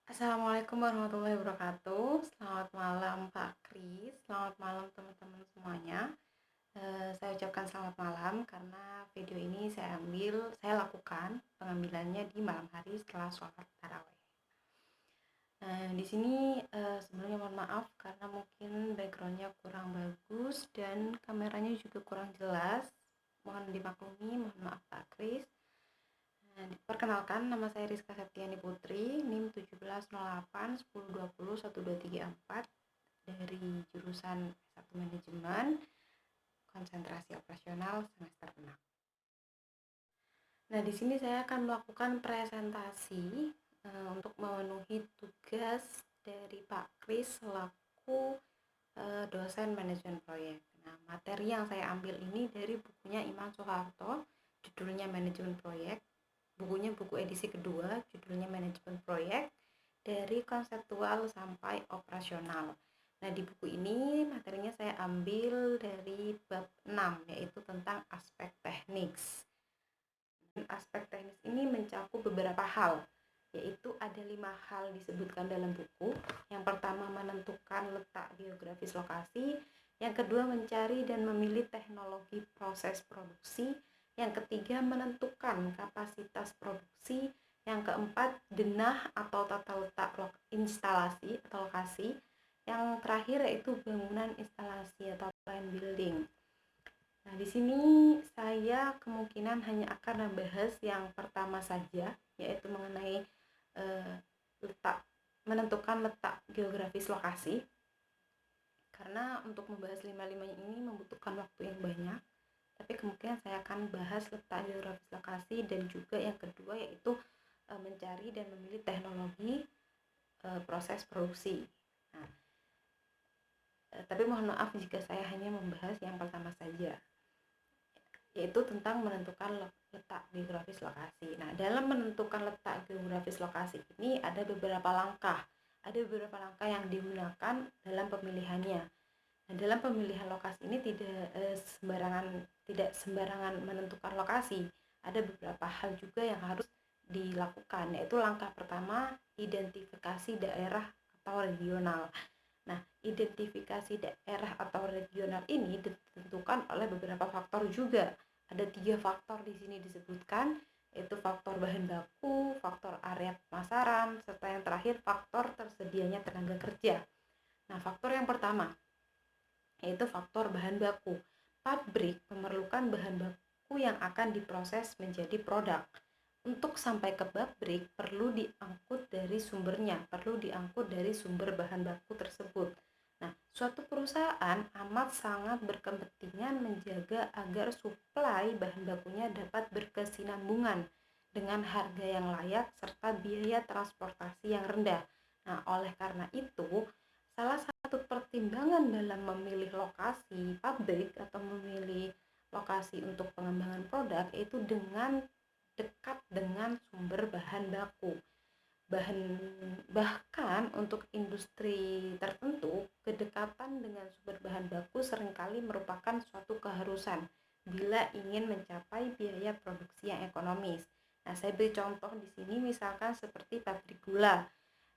Assalamualaikum warahmatullahi wabarakatuh. Selamat malam Pak Kris, selamat malam teman-teman semuanya. Saya ucapkan selamat malam karena video ini saya lakukan pengambilannya di malam hari setelah sholat tarawih. Di sini sebelumnya mohon maaf karena mungkin backgroundnya kurang bagus dan kameranya juga kurang jelas. Mohon dimaklumi, mohon maaf Pak Kris. Perkenalkan, nama saya Rizka Septiani Putri, NIM 1708 1020 1234 dari jurusan S1 Manajemen, konsentrasi operasional semester 6. Nah, di sini saya akan melakukan presentasi untuk memenuhi tugas dari Pak Kris selaku dosen manajemen proyek. Nah, materi yang saya ambil ini dari bukunya Iman Soeharto, judulnya Manajemen Proyek. Bukunya buku edisi kedua, judulnya Manajemen Proyek, dari konseptual sampai operasional. Nah, di buku ini materinya saya ambil dari bab 6, yaitu tentang aspek teknis. Aspek teknis ini mencakup beberapa hal, yaitu ada 5 hal disebutkan dalam buku. Yang pertama, menentukan letak geografis lokasi. Yang kedua, mencari dan memilih teknologi proses produksi. Yang ketiga, menentukan kapasitas produksi. Yang keempat, denah atau tata letak instalasi atau lokasi. Yang terakhir yaitu bangunan instalasi atau plan building. Nah, di sini saya kemungkinan hanya akan membahas yang pertama saja, yaitu mengenai menentukan letak geografis lokasi. Karena untuk membahas lima-limanya ini membutuhkan waktu yang banyak, tapi kemungkinan saya akan bahas letak geografis lokasi, dan juga yang kedua yaitu mencari dan memilih teknologi proses produksi. Nah, tapi mohon maaf jika saya hanya membahas yang pertama saja, yaitu tentang menentukan letak geografis lokasi. Nah, dalam menentukan letak geografis lokasi ini ada beberapa langkah. Ada beberapa langkah yang digunakan dalam pemilihannya. Nah, dalam pemilihan lokasi ini tidak sembarangan menentukan lokasi. Ada beberapa hal juga yang harus dilakukan, yaitu langkah pertama, identifikasi daerah atau regional. Nah, identifikasi daerah atau regional ini ditentukan oleh beberapa faktor juga. Ada 3 faktor di sini disebutkan, yaitu faktor bahan baku, faktor area pemasaran, serta yang terakhir faktor tersedianya tenaga kerja. Nah, faktor yang pertama yaitu faktor bahan baku. Pabrik memerlukan bahan baku yang akan diproses menjadi produk. Untuk sampai ke pabrik perlu diangkut dari sumbernya, perlu diangkut dari sumber bahan baku tersebut. Nah, suatu perusahaan amat sangat berkepentingan menjaga agar suplai bahan bakunya dapat berkesinambungan dengan harga yang layak serta biaya transportasi yang rendah. Nah, oleh karena itu, salah satu pertimbangan dalam memilih lokasi pabrik atau memilih lokasi untuk pengembangan produk yaitu dengan dekat dengan sumber bahan baku. Bahkan untuk industri tertentu, kedekatan dengan sumber bahan baku seringkali merupakan suatu keharusan bila ingin mencapai biaya produksi yang ekonomis. Nah, saya beri contoh di sini misalkan seperti pabrik gula.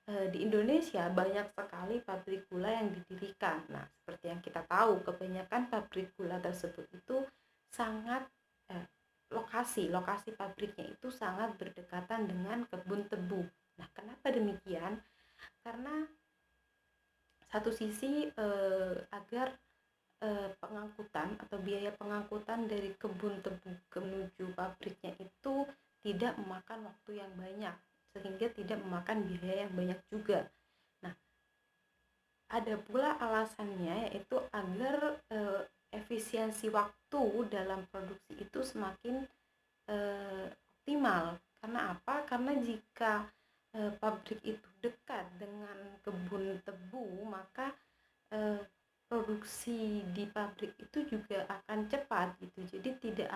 Di Indonesia banyak sekali pabrik gula yang didirikan. Nah, seperti yang kita tahu, kebanyakan pabrik gula tersebut itu sangat lokasi pabriknya itu sangat berdekatan dengan kebun tebu. Nah, kenapa demikian? Karena satu sisi agar pengangkutan atau biaya pengangkutan dari kebun tebu menuju pabriknya itu tidak memakan waktu yang banyak, sehingga tidak memakan biaya yang banyak juga. Nah, ada pula alasannya yaitu agar efisiensi waktu dalam produksi itu semakin optimal. Karena apa? Karena jika pabrik itu dekat dengan kebun tebu, maka produksi di pabrik itu juga akan cepat gitu. Jadi tidak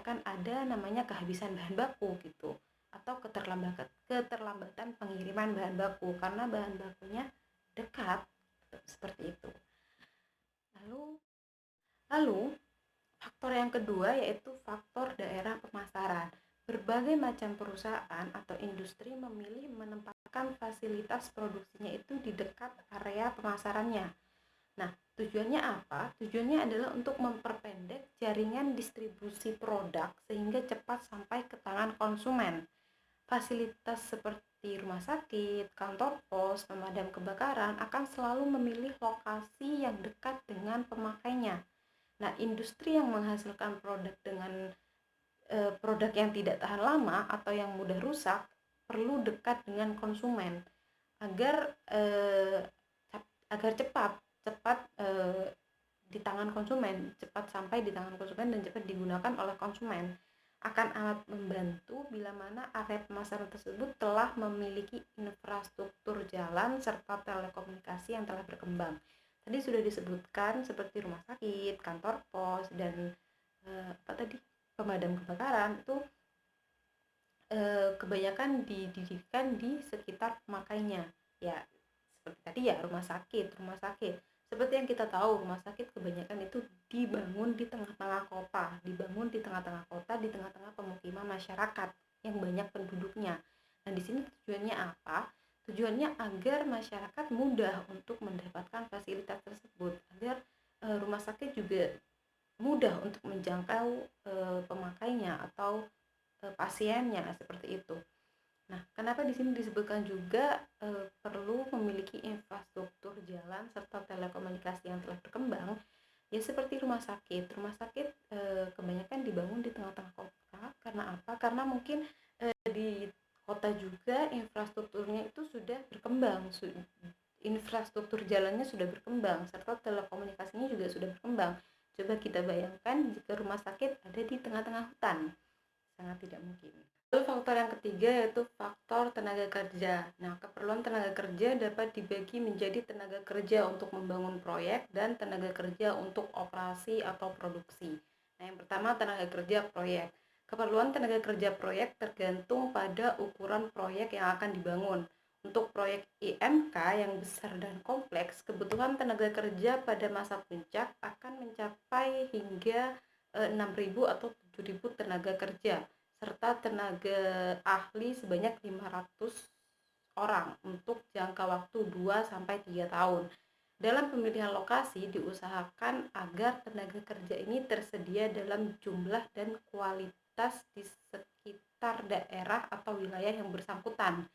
akan ada namanya kehabisan bahan baku gitu, atau keterlambatan pengiriman bahan baku karena bahan bakunya dekat, seperti itu. Lalu faktor yang kedua yaitu faktor daerah pemasaran. berbagai macam perusahaan atau industri memilih menempatkan fasilitas produksinya itu di dekat area pemasarannya. Nah, tujuannya apa? Tujuannya adalah untuk memperpendek jaringan distribusi produk sehingga cepat sampai ke tangan konsumen. Fasilitas seperti rumah sakit, kantor pos, pemadam kebakaran akan selalu memilih lokasi yang dekat dengan pemakainya. Nah, industri yang menghasilkan produk dengan produk yang tidak tahan lama atau yang mudah rusak perlu dekat dengan konsumen agar cepat cepat di tangan konsumen, cepat sampai di tangan konsumen dan cepat digunakan oleh konsumen. Akan amat membantu bila mana area pemasaran tersebut telah memiliki infrastruktur jalan serta telekomunikasi yang telah berkembang. Tadi sudah disebutkan seperti rumah sakit, kantor pos, dan pemadam kebakaran itu kebanyakan didirikan di sekitar pemakainya. Ya, seperti tadi ya rumah sakit. Seperti yang kita tahu, rumah sakit kebanyakan itu dibangun di tengah-tengah kota, di tengah-tengah pemukiman masyarakat yang banyak penduduknya. Nah, di sini tujuannya apa? Tujuannya agar masyarakat mudah untuk mendapatkan fasilitas tersebut, agar rumah sakit juga mudah untuk menjangkau pemakainya atau pasiennya seperti itu. Nah, kenapa di sini disebutkan juga perlu memiliki infrastruktur jalan serta telekomunikasi yang telah berkembang? Ya seperti rumah sakit. Rumah sakit kebanyakan dibangun di tengah-tengah kota. Karena apa? Karena mungkin di kota juga infrastrukturnya itu sudah berkembang. Infrastruktur jalannya sudah berkembang serta telekomunikasinya juga sudah berkembang. Coba kita bayangkan jika rumah sakit ada di tengah-tengah hutan. Sangat tidak mungkin. Lalu faktor yang ketiga yaitu faktor tenaga kerja. Nah, keperluan tenaga kerja dapat dibagi menjadi tenaga kerja untuk membangun proyek dan tenaga kerja untuk operasi atau produksi. Nah, yang pertama tenaga kerja proyek. Keperluan tenaga kerja proyek tergantung pada ukuran proyek yang akan dibangun. Untuk proyek IMK yang besar dan kompleks, kebutuhan tenaga kerja pada masa puncak akan mencapai hingga 6.000 atau 7.000 tenaga kerja serta tenaga ahli sebanyak 500 orang untuk jangka waktu 2-3 tahun. Dalam pemilihan lokasi diusahakan agar tenaga kerja ini tersedia dalam jumlah dan kualitas di sekitar daerah atau wilayah yang bersangkutan.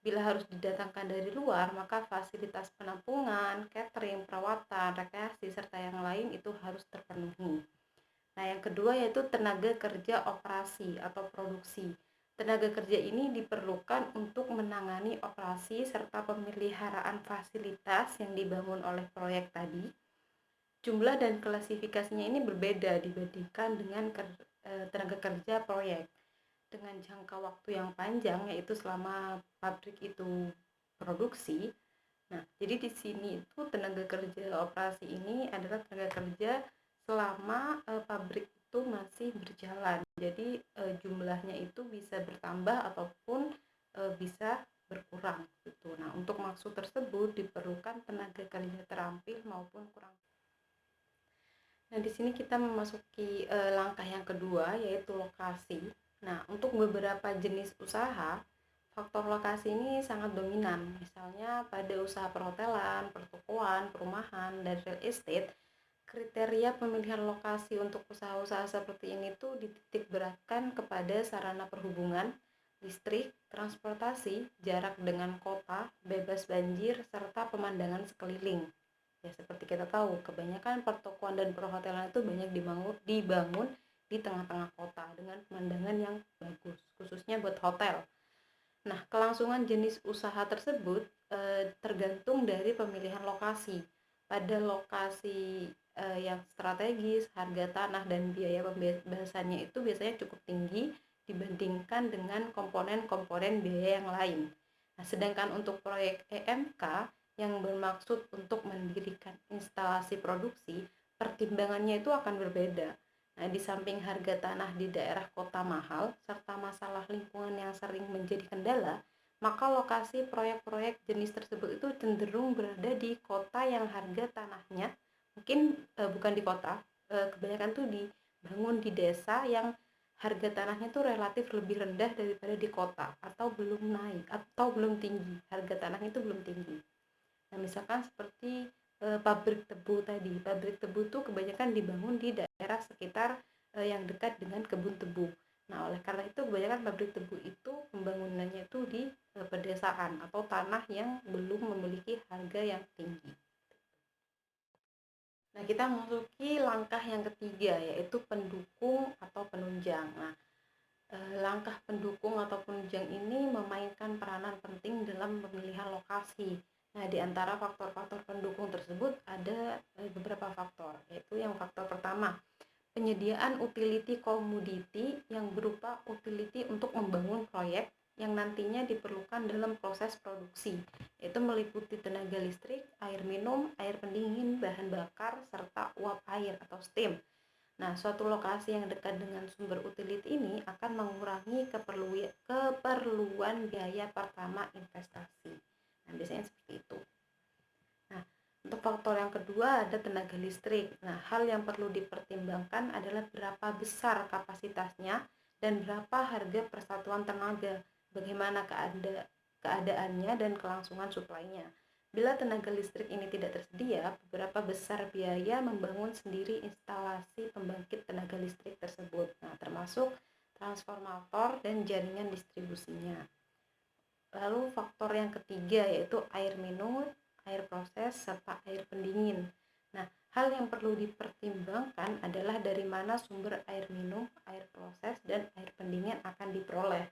Bila harus didatangkan dari luar, maka fasilitas penampungan, catering, perawatan, rekreasi, serta yang lain itu harus terpenuhi. Nah, yang kedua yaitu tenaga kerja operasi atau produksi. Tenaga kerja ini diperlukan untuk menangani operasi serta pemeliharaan fasilitas yang dibangun oleh proyek tadi. Jumlah dan klasifikasinya ini berbeda dibandingkan dengan tenaga kerja proyek. Dengan jangka waktu yang panjang yaitu selama pabrik itu produksi. Nah, jadi di sini itu tenaga kerja operasi ini adalah tenaga kerja selama pabrik itu masih berjalan. Jadi jumlahnya itu bisa bertambah ataupun bisa berkurang gitu. Nah, untuk maksud tersebut diperlukan tenaga kerja terampil maupun kurang. Nah, di sini kita memasuki langkah yang kedua yaitu lokasi. Nah, untuk beberapa jenis usaha, faktor lokasi ini sangat dominan. Misalnya pada usaha perhotelan, pertokoan, perumahan, dan real estate, kriteria pemilihan lokasi untuk usaha-usaha seperti ini tuh dititik beratkan kepada sarana perhubungan, listrik, transportasi, jarak dengan kota, bebas banjir, serta pemandangan sekeliling. Ya seperti kita tahu, kebanyakan pertokoan dan perhotelan itu banyak dibangun di tengah-tengah kota dengan pemandangan yang bagus, khususnya buat hotel. Nah, kelangsungan jenis usaha tersebut tergantung dari pemilihan lokasi. Pada lokasi yang strategis, harga tanah dan biaya pembebasannya itu biasanya cukup tinggi dibandingkan dengan komponen-komponen biaya yang lain. Nah, sedangkan untuk proyek EMK yang bermaksud untuk mendirikan instalasi produksi, pertimbangannya itu akan berbeda. Nah, di samping harga tanah di daerah kota mahal serta masalah lingkungan yang sering menjadi kendala, maka lokasi proyek-proyek jenis tersebut itu cenderung berada di kota yang harga tanahnya mungkin bukan di kota, kebanyakan tuh dibangun di desa yang harga tanahnya tuh relatif lebih rendah daripada di kota, atau belum naik atau belum tinggi, harga tanahnya itu belum tinggi. Nah, misalkan seperti pabrik tebu tadi, pabrik tebu tuh kebanyakan dibangun di daerah sekitar yang dekat dengan kebun tebu. Nah, oleh karena itu kebanyakan pabrik tebu itu pembangunannya itu di pedesaan atau tanah yang belum memiliki harga yang tinggi. Nah, kita memasuki langkah yang ketiga, yaitu pendukung atau penunjang. Nah, langkah pendukung atau penunjang ini memainkan peranan penting dalam pemilihan lokasi. Nah, di antara faktor-faktor pendukung tersebut ada beberapa faktor, yaitu yang faktor pertama, penyediaan utility komoditi yang berupa utility untuk membangun proyek yang nantinya diperlukan dalam proses produksi, yaitu meliputi tenaga listrik, air minum, air pendingin, bahan bakar, serta uap air atau steam. Nah, suatu lokasi yang dekat dengan sumber utility ini akan mengurangi keperluan biaya pertama investasi. Nah, biasanya seperti itu. Nah, untuk faktor yang kedua ada tenaga listrik. Nah, hal yang perlu dipertimbangkan adalah berapa besar kapasitasnya dan berapa harga persatuan tenaga, bagaimana keadaannya dan kelangsungan suplainya. Bila tenaga listrik ini tidak tersedia, beberapa besar biaya membangun sendiri instalasi pembangkit tenaga listrik tersebut. Nah, termasuk transformator dan jaringan distribusinya. Lalu faktor yang ketiga yaitu air minum, air proses, serta air pendingin. Nah, hal yang perlu dipertimbangkan adalah dari mana sumber air minum, air proses, dan air pendingin akan diperoleh.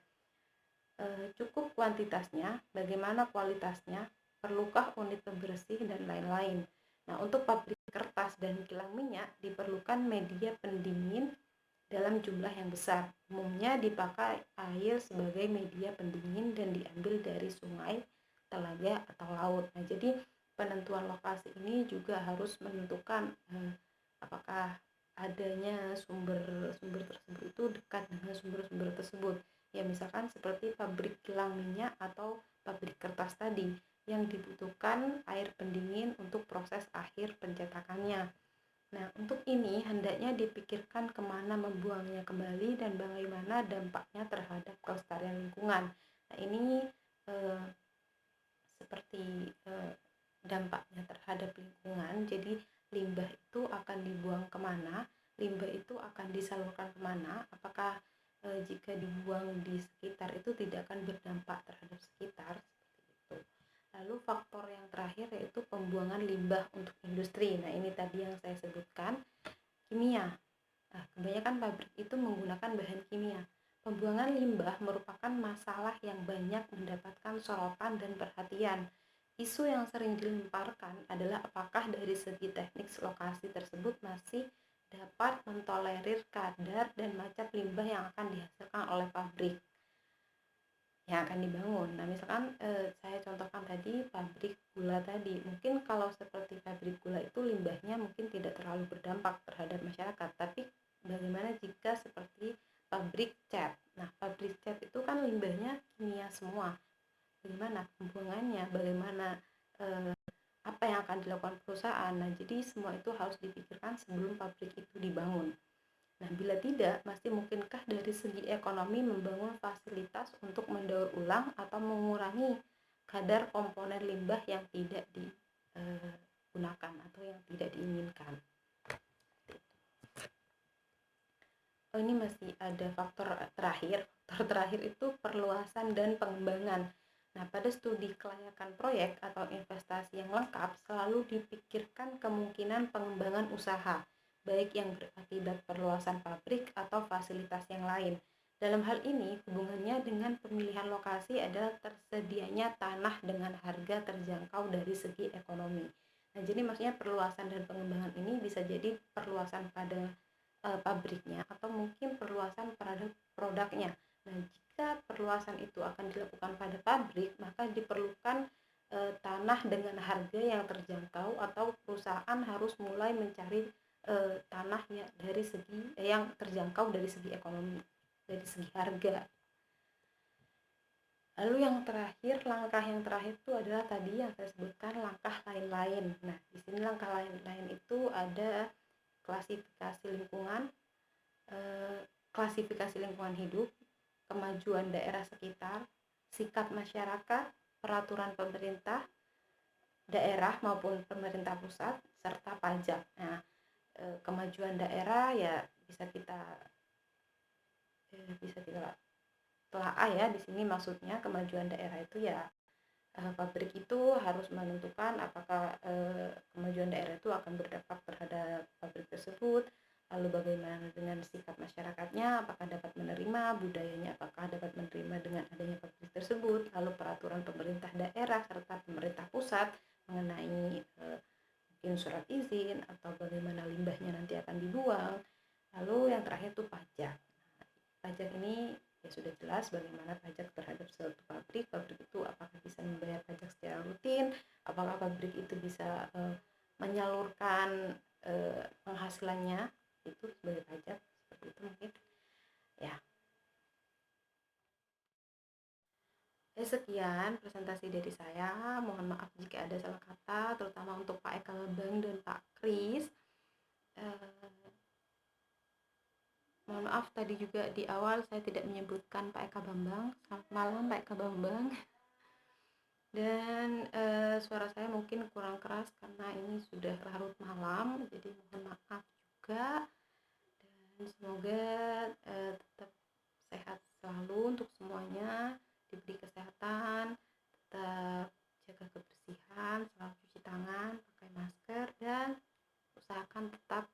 Cukup kuantitasnya, bagaimana kualitasnya, perlukah unit pembersih, dan lain-lain. Nah, untuk pabrik kertas dan kilang minyak diperlukan media pendingin dalam jumlah yang besar. Umumnya dipakai air sebagai media pendingin dan diambil dari sungai, telaga, atau laut. Nah, jadi penentuan lokasi ini juga harus menentukan apakah adanya sumber-sumber tersebut itu dekat dengan sumber-sumber tersebut. Ya, misalkan seperti pabrik kilang minyak atau pabrik kertas tadi yang dibutuhkan air pendingin untuk proses akhir pencetakannya. Nah, untuk ini hendaknya dipikirkan kemana membuangnya kembali dan bagaimana dampaknya terhadap kelestarian lingkungan. Nah, ini eh, seperti dampaknya terhadap lingkungan. Jadi, limbah itu akan dibuang kemana, limbah itu akan disalurkan kemana, apakah jika dibuang di sekitar itu tidak akan berdampak terhadap sekitar, seperti itu. Lalu faktor yang terakhir yaitu pembuangan limbah untuk industri. Nah, ini tadi yang saya sebutkan, kimia. Nah, kebanyakan pabrik itu menggunakan bahan kimia. Pembuangan limbah merupakan masalah yang banyak mendapatkan sorotan dan perhatian. Isu yang sering dilemparkan adalah apakah dari segi teknik lokasi tersebut masih dapat mentolerir kadar dan macam limbah yang akan dihasilkan oleh pabrik yang akan dibangun. Nah, misalkan saya contohkan tadi pabrik gula tadi. Mungkin kalau seperti pabrik gula itu limbahnya mungkin tidak terlalu berdampak terhadap masyarakat, tapi bagaimana jika seperti pabrik cat? Nah, pabrik cat itu kan limbahnya kimia semua. Bagaimana pembuangannya? Bagaimana apa yang akan dilakukan perusahaan? Nah, jadi semua itu harus dipikirkan sebelum pabrik itu dibangun. Nah, bila tidak, masih mungkinkah dari segi ekonomi membangun fasilitas untuk mendaur ulang atau mengurangi kadar komponen limbah yang tidak digunakan atau yang tidak diinginkan? Oh, ini masih ada faktor terakhir. Faktor terakhir itu perluasan dan pengembangan. Nah, pada studi kelayakan proyek atau investasi yang lengkap selalu dipikirkan kemungkinan pengembangan usaha, baik yang berakibat perluasan pabrik atau fasilitas yang lain. Dalam hal ini, hubungannya dengan pemilihan lokasi adalah tersedianya tanah dengan harga terjangkau dari segi ekonomi. Nah, jadi maksudnya perluasan dan pengembangan ini bisa jadi perluasan pada pabriknya atau mungkin perluasan pada produknya. Nah, jika perluasan itu akan dilakukan pada pabrik, maka diperlukan tanah dengan harga yang terjangkau atau perusahaan harus mulai mencari tanah dari segi yang terjangkau dari segi ekonomi, dari segi harga. Lalu yang terakhir, langkah yang terakhir itu adalah tadi yang saya sebutkan langkah lain-lain. Nah, di sini langkah lain-lain itu ada klasifikasi lingkungan, klasifikasi lingkungan hidup, kemajuan daerah sekitar, sikap masyarakat, peraturan pemerintah daerah maupun pemerintah pusat, serta pajak. Nah, kemajuan daerah ya bisa kita telaah ya. Di sini maksudnya kemajuan daerah itu ya pabrik itu harus menentukan apakah kemajuan daerah itu akan berdampak terhadap pabrik tersebut, lalu bagaimana dengan sikap masyarakatnya, apakah dapat menerima budayanya, apakah dapat menerima dengan adanya pabrik tersebut, lalu peraturan pemerintah daerah serta pemerintah pusat mengenai mungkin surat izin atau bagaimana limbahnya nanti akan dibuang. Lalu yang terakhir itu pajak. Pajak ini ya sudah jelas bagaimana pajak terhadap suatu pabrik itu apakah bisa membayar pajak secara rutin, apakah pabrik itu bisa menyalurkan penghasilannya itu sebagai pajak, seperti itu mungkin ya. Sekian presentasi dari saya, mohon maaf jika ada salah kata, terutama untuk Pak Eka Bambang dan Pak Kris. Mohon maaf tadi juga di awal saya tidak menyebutkan Pak Eka Bambang. Selamat malam Pak Eka Bambang. Dan suara saya mungkin kurang keras karena ini sudah larut malam, jadi mohon maaf juga. Dan semoga tetap sehat selalu untuk semuanya, diberi kesehatan, tetap jaga kebersihan, selalu cuci tangan, pakai masker, dan usahakan tetap